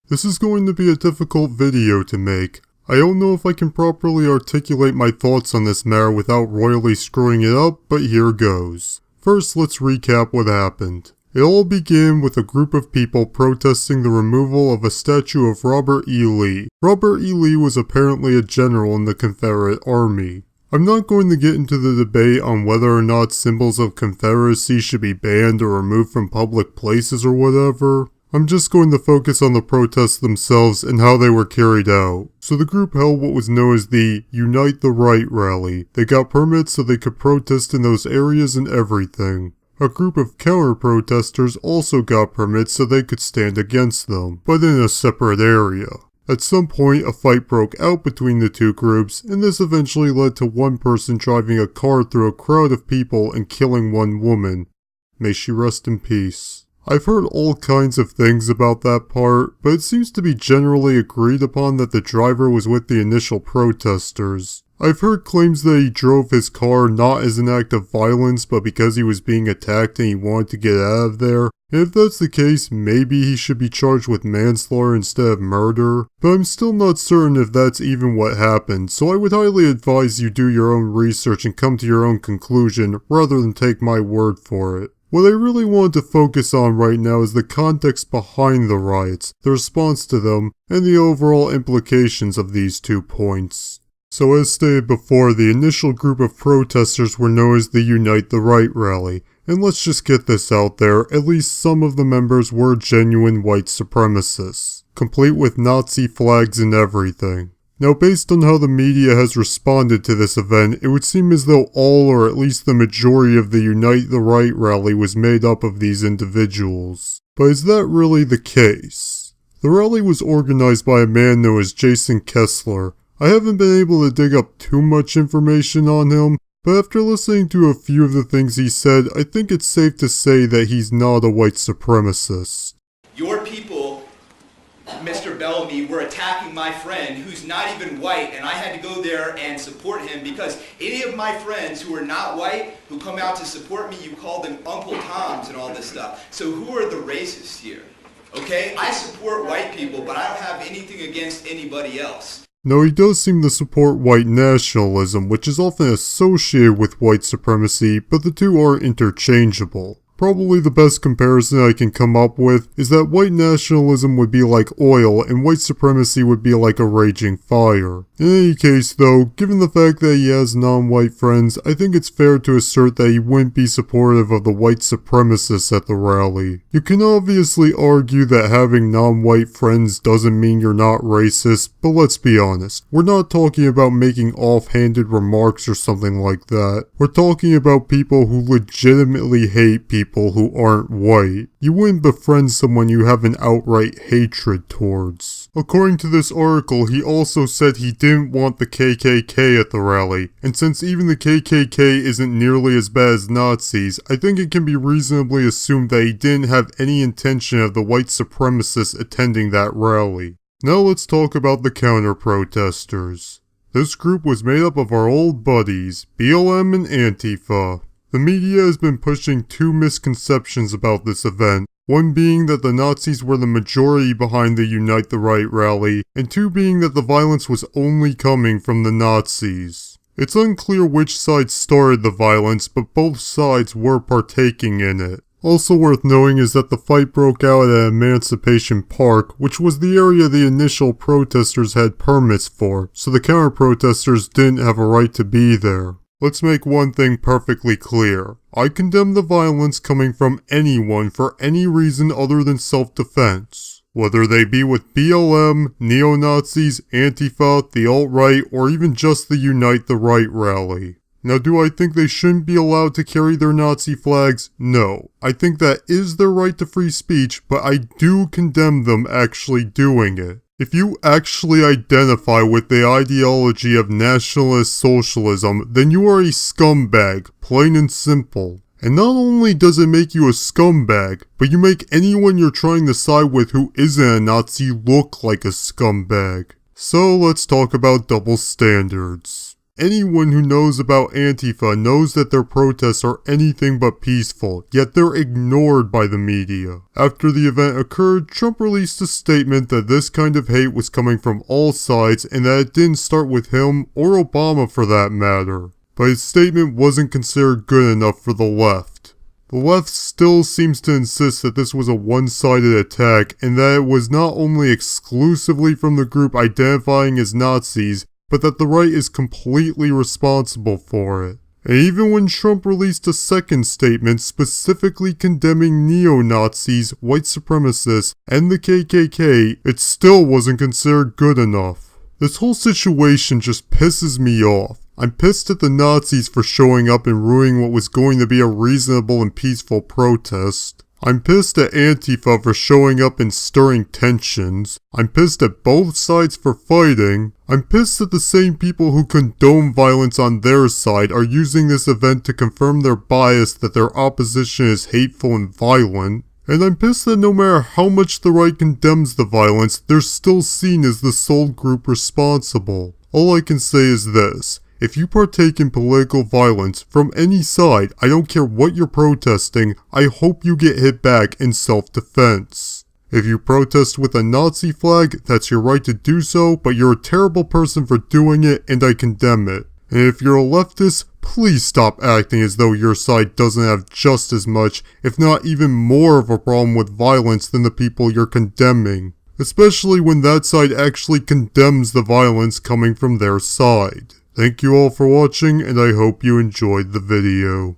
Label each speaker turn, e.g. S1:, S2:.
S1: This is going to be a difficult video to make. I don't know if I can properly articulate my thoughts on this matter without royally screwing it up, but here goes. First, let's recap what happened. It all began with a group of people protesting the removal of a statue of Robert E. Lee. Robert E. Lee was apparently a general in the Confederate Army. I'm not going to get into the debate on whether or not symbols of Confederacy should be banned or removed from public places or whatever. I'm just going to focus on the protests themselves and how they were carried out. So the group held what was known as the Unite the Right rally. They got permits so they could protest in those areas and everything. A group of counter-protesters also got permits so they could stand against them, but in a separate area. At some point, a fight broke out between the two groups, and this eventually led to one person driving a car through a crowd of people and killing one woman. May she rest in peace. I've heard all kinds of things about that part, but it seems to be generally agreed upon that the driver was with the initial protesters. I've heard claims that he drove his car not as an act of violence, but because he was being attacked and he wanted to get out of there. And if that's the case, maybe he should be charged with manslaughter instead of murder. But I'm still not certain if that's even what happened, so I would highly advise you do your own research and come to your own conclusion, rather than take my word for it. What I really want to focus on right now is the context behind the riots, the response to them, and the overall implications of these 2 points. So as stated before, the initial group of protesters were known as the Unite the Right rally, and let's just get this out there, at least some of the members were genuine white supremacists, complete with Nazi flags and everything. Now, based on how the media has responded to this event, it would seem as though all or at least the majority of the Unite the Right rally was made up of these individuals. But is that really the case? The rally was organized by a man known as Jason Kessler. I haven't been able to dig up too much information on him, but after listening to a few of the things he said, I think it's safe to say that he's not a white supremacist.
S2: Your people, Mr. Bellamy, were attacking my friend who's not even white, and I had to go there and support him because any of my friends who are not white, who come out to support me, you call them Uncle Toms and all this stuff. So who are the racists here? Okay? I support white people, but I don't have anything against anybody else.
S1: Now, he does seem to support white nationalism, which is often associated with white supremacy, but the two are interchangeable. Probably the best comparison I can come up with is that white nationalism would be like oil and white supremacy would be like a raging fire. In any case though, given the fact that he has non-white friends, I think it's fair to assert that he wouldn't be supportive of the white supremacists at the rally. You can obviously argue that having non-white friends doesn't mean you're not racist, but let's be honest, we're not talking about making offhanded remarks or something like that. We're talking about people who legitimately hate people who aren't white. You wouldn't befriend someone you have an outright hatred towards. According to this article, he also said he didn't want the KKK at the rally, and since even the KKK isn't nearly as bad as Nazis, I think it can be reasonably assumed that he didn't have any intention of the white supremacists attending that rally. Now let's talk about the counter-protesters. This group was made up of our old buddies, BLM and Antifa. The media has been pushing 2 misconceptions about this event, one being that the Nazis were the majority behind the Unite the Right rally, and 2 being that the violence was only coming from the Nazis. It's unclear which side started the violence, but both sides were partaking in it. Also worth knowing is that the fight broke out at Emancipation Park, which was the area the initial protesters had permits for, so the counter-protesters didn't have a right to be there. Let's make one thing perfectly clear. I condemn the violence coming from anyone for any reason other than self-defense. Whether they be with BLM, neo-Nazis, Antifa, the alt-right, or even just the Unite the Right rally. Now, do I think they shouldn't be allowed to carry their Nazi flags? No. I think that is their right to free speech, but I do condemn them actually doing it. If you actually identify with the ideology of nationalist socialism, then you are a scumbag, plain and simple. And not only does it make you a scumbag, but you make anyone you're trying to side with who isn't a Nazi look like a scumbag. So let's talk about double standards. Anyone who knows about Antifa knows that their protests are anything but peaceful, yet they're ignored by the media. After the event occurred, Trump released a statement that this kind of hate was coming from all sides and that it didn't start with him, or Obama for that matter. But his statement wasn't considered good enough for the left. The left still seems to insist that this was a one-sided attack and that it was not only exclusively from the group identifying as Nazis, but that the right is completely responsible for it. And even when Trump released a second statement specifically condemning neo-Nazis, white supremacists, and the KKK, it still wasn't considered good enough. This whole situation just pisses me off. I'm pissed at the Nazis for showing up and ruining what was going to be a reasonable and peaceful protest. I'm pissed at Antifa for showing up and stirring tensions. I'm pissed at both sides for fighting. I'm pissed that the same people who condone violence on their side are using this event to confirm their bias that their opposition is hateful and violent. And I'm pissed that no matter how much the right condemns the violence, they're still seen as the sole group responsible. All I can say is this. If you partake in political violence from any side, I don't care what you're protesting, I hope you get hit back in self-defense. If you protest with a Nazi flag, that's your right to do so, but you're a terrible person for doing it and I condemn it. And if you're a leftist, please stop acting as though your side doesn't have just as much, if not even more of a problem with violence than the people you're condemning. Especially when that side actually condemns the violence coming from their side. Thank you all for watching, and I hope you enjoyed the video.